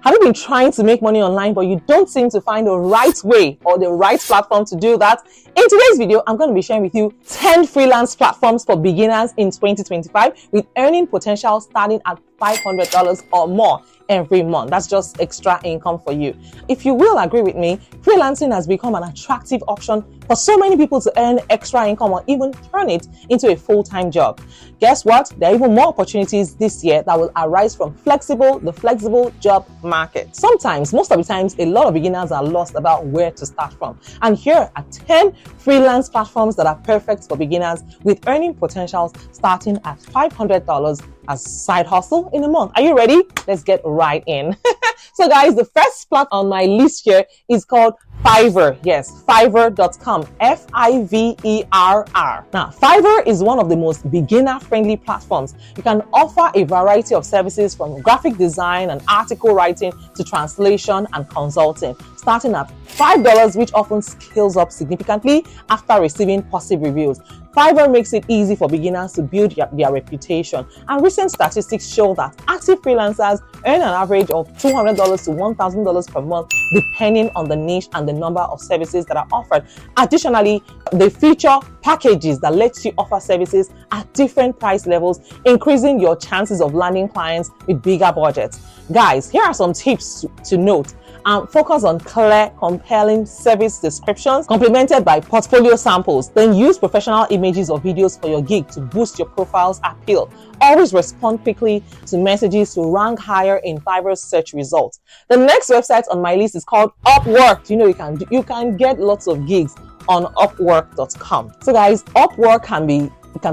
Have you been trying to make money online, but you don't seem to find the right way or the right platform to do that? In today's video, I'm going to be sharing with you 10 freelance platforms for beginners in 2025 with earning potential starting at $500 or more every month. That's just extra income for you. If you will agree with me, freelancing has become an attractive option for so many people to earn extra income or even turn it into a full-time job. Guess what? There are even more opportunities this year that will arise from the flexible job market. Sometimes, most of the times, a lot of beginners are lost about where to start from. And here are 10 freelance platforms that are perfect for beginners with earning potentials starting at $500 as side hustle in a month. Are you ready? Let's get right in. So guys, the first platform on my list here is called Fiverr. Yes, Fiverr.com. Fiverr. Now, Fiverr is one of the most beginner-friendly platforms. You can offer a variety of services from graphic design and article writing to translation and consulting, starting at $5, which often scales up significantly after receiving positive reviews. Fiverr makes it easy for beginners to build their reputation, and recent statistics show that active freelancers earn an average of $200 to $1,000 per month, depending on the niche and the number of services that are offered. Additionally, they feature packages that let you offer services at different price levels, increasing your chances of landing clients with bigger budgets. Guys, here are some tips to note. Focus on clear, compelling service descriptions complemented by portfolio samples. Then use professional images or videos for your gig to boost your profile's appeal. Always respond quickly to messages to rank higher in Fiverr's search results. The next website on my list is called Upwork. You know, you can get lots of gigs on Upwork.com. So guys, Upwork can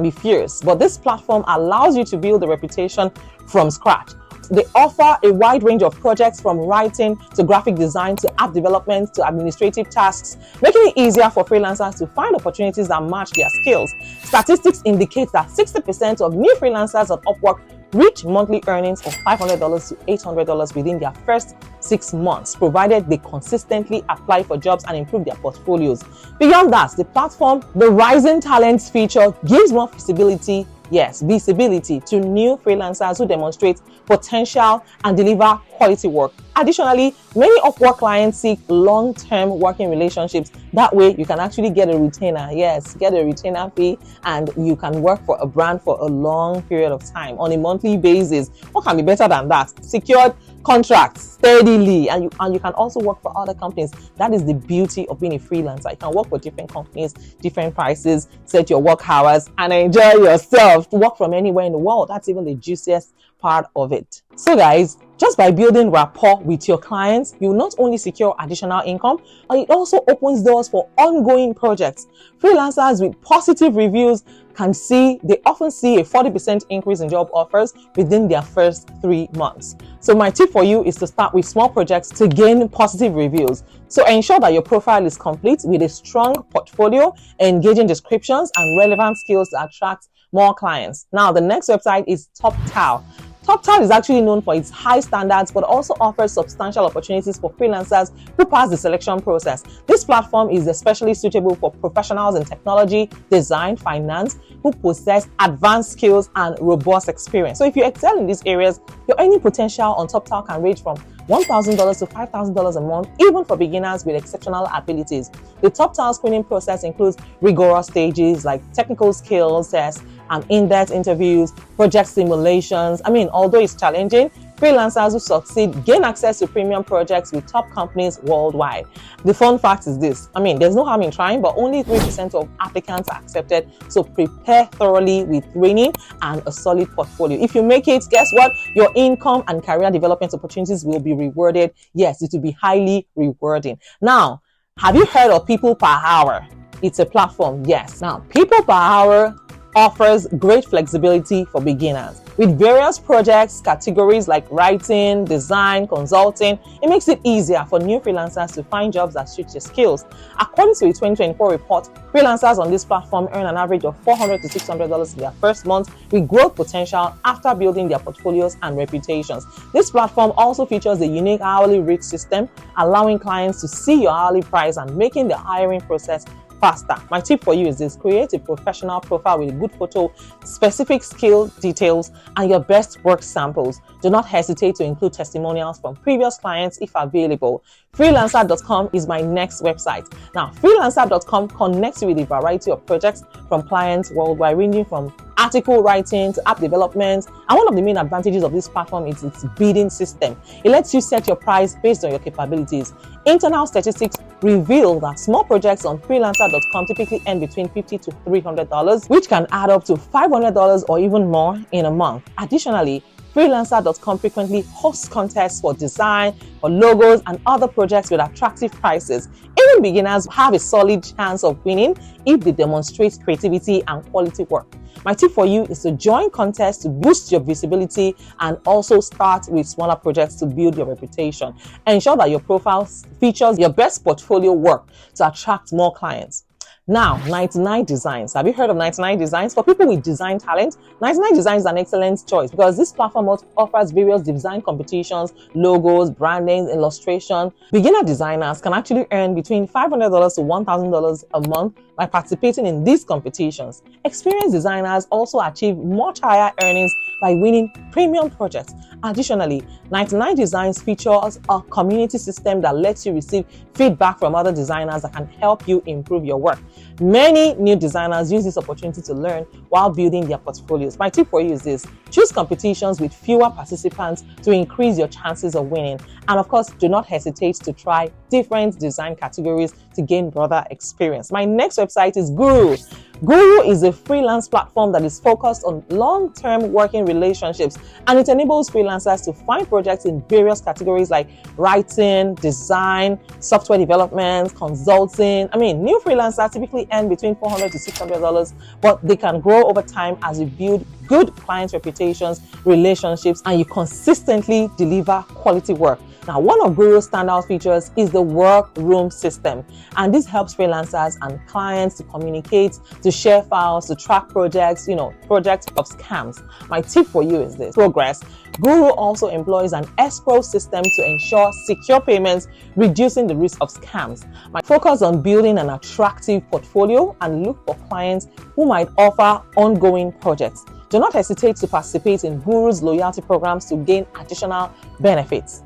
be fierce, but this platform allows you to build a reputation from scratch. They offer a wide range of projects from writing to graphic design to app development to administrative tasks, making it easier for freelancers to find opportunities that match their skills. Statistics indicate that 60% of new freelancers on Upwork reach monthly earnings of $500 to $800 within their first 6 months, provided they consistently apply for jobs and improve their portfolios. Beyond that, the platform, the Rising Talents feature, gives more visibility to new freelancers who demonstrate potential and deliver quality work. Additionally, many Upwork clients seek long-term working relationships. That way, you can actually get a retainer. Yes, get a retainer fee, and you can work for a brand for a long period of time on a monthly basis. What can be better than that? Secured contracts steadily, and you can also work for other companies. That is the beauty of being a freelancer. You can work for different companies, different prices, set your work hours, and enjoy yourself. Work from anywhere in the world. That's even the juiciest part of it. So guys, just by building rapport with your clients, you not only secure additional income, but it also opens doors for ongoing projects. Freelancers with positive reviews they often see a 40% increase in job offers within their first 3 months. So my tip for you is to start with small projects to gain positive reviews. So ensure that your profile is complete with a strong portfolio, engaging descriptions, and relevant skills to attract more clients. Now, the next website is TopTal. TopTal is actually known for its high standards, but also offers substantial opportunities for freelancers who pass the selection process. This platform is especially suitable for professionals in technology, design, finance, who possess advanced skills and robust experience. So if you excel in these areas, your earning potential on TopTal can range from $1,000 to $5,000 a month, even for beginners with exceptional abilities. The TopTal screening process includes rigorous stages like technical skills tests and in-depth interviews, project simulations. Although it's challenging, freelancers who succeed gain access to premium projects with top companies worldwide. The fun fact is this, there's no harm in trying, but only 3% of applicants are accepted. So prepare thoroughly with training and a solid portfolio. If you make it, guess what? Your income and career development opportunities will be rewarded. Yes, it will be highly rewarding. Now, have you heard of People Per Hour? It's a platform, yes. Now, People Per Hour offers great flexibility for beginners. With various projects, categories like writing, design, consulting, it makes it easier for new freelancers to find jobs that suit their skills. According to a 2024 report, freelancers on this platform earn an average of $400 to $600 in their first month, with growth potential after building their portfolios and reputations. This platform also features a unique hourly rate system, allowing clients to see your hourly price and making the hiring process faster. My tip for you is this: create a professional profile with a good photo, specific skill details, and your best work samples. Do not hesitate to include testimonials from previous clients if available. Freelancer.com is my next website. Now, freelancer.com connects you with a variety of projects from clients worldwide, ranging from article writing to app development. And one of the main advantages of this platform is its bidding system. It lets you set your price based on your capabilities. Internal statistics reveal that small projects on freelancer.com typically earn between $50 to $300, which can add up to $500 or even more in a month. Additionally, freelancer.com frequently hosts contests for design, for logos, and other projects with attractive prices. Even beginners have a solid chance of winning if they demonstrate creativity and quality work. My tip for you is to join contests to boost your visibility and also start with smaller projects to build your reputation. Ensure that your profile features your best portfolio work to attract more clients. Now, 99 Designs. Have you heard of 99 Designs? For people with design talent, 99 Designs is an excellent choice because this platform offers various design competitions, logos, branding, illustration. Beginner designers can actually earn between $500 to $1,000 a month by participating in these competitions. Experienced designers also achieve much higher earnings by winning premium projects. Additionally, 99 Designs features a community system that lets you receive feedback from other designers that can help you improve your work. Many new designers use this opportunity to learn while building their portfolios. My tip for you is this: choose competitions with fewer participants to increase your chances of winning. And of course, do not hesitate to try different design categories to gain broader experience. My next website is Guru. Guru is a freelance platform that is focused on long-term working relationships, and it enables freelancers to find projects in various categories like writing, design, software development, consulting. New freelancers typically earn between $400 to $600, but they can grow over time as you build good client reputations, relationships, and you consistently deliver quality work. Now, one of Guru's standout features is the workroom system, and this helps freelancers and clients to communicate, to share files, to track projects, project of scams. My tip for you is this: progress. Guru also employs an escrow system to ensure secure payments, reducing the risk of scams. My focus on building an attractive portfolio and look for clients who might offer ongoing projects. Do not hesitate to participate in Guru's loyalty programs to gain additional benefits.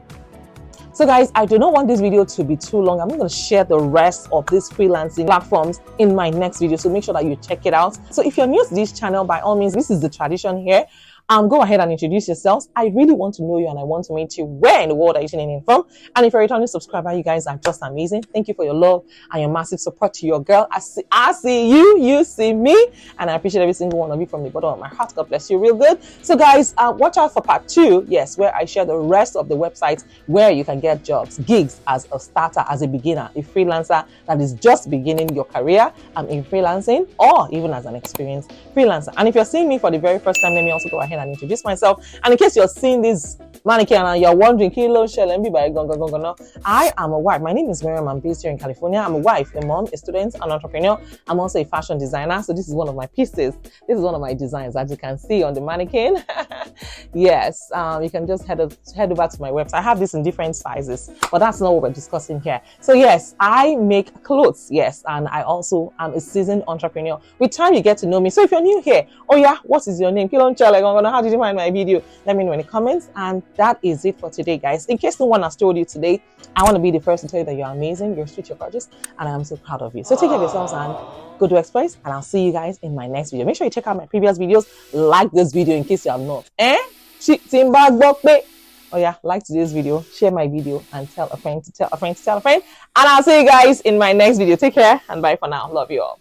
So guys, I do not want this video to be too long. I'm going to share the rest of these freelancing platforms in my next video, so make sure that you check it out. So if you're new to this channel, by all means, this is the tradition here. Go ahead and introduce yourselves. I really want to know you and I want to meet you. Where in the world are you tuning in from? And if you're a returning subscriber, you guys are just amazing. Thank you for your love and your massive support to your girl. I see you, you see me, and I appreciate every single one of you from the bottom of my heart. God bless you real good. So guys, watch out for part 2, yes, where I share the rest of the websites where you can get jobs, gigs as a starter, as a beginner, a freelancer that is just beginning your career in freelancing, or even as an experienced freelancer. And if you're seeing me for the very first time, let me also go ahead and introduce myself. And in case you're seeing this mannequin and you're wondering, I am a wife. My name is Mariam. I'm based here in California. I'm a wife, a mom, a student, an entrepreneur. I'm also a fashion designer. So this is one of my pieces. This is one of my designs, as you can see on the mannequin. Yes, you can just head over to my website. I have this in different sizes, but that's not what we're discussing here. So yes, I make clothes. Yes, and I also am a seasoned entrepreneur. With time, you get to know me. So if you're new here, oh yeah, what is your name? How did you find my video? Let me know in the comments. And that is it for today, guys. In case no one has told you today, I want to be the first to tell you that you're amazing, you're sweet, you're gorgeous, and I am so proud of you. So take care of yourselves and go to exploits, and I'll see you guys in my next video. Make sure you check out my previous videos. Like this video in case you have not. Oh yeah, like today's video, share my video, and tell a friend to tell a friend to tell a friend. And I'll see you guys in my next video. Take care and bye for now. Love you all.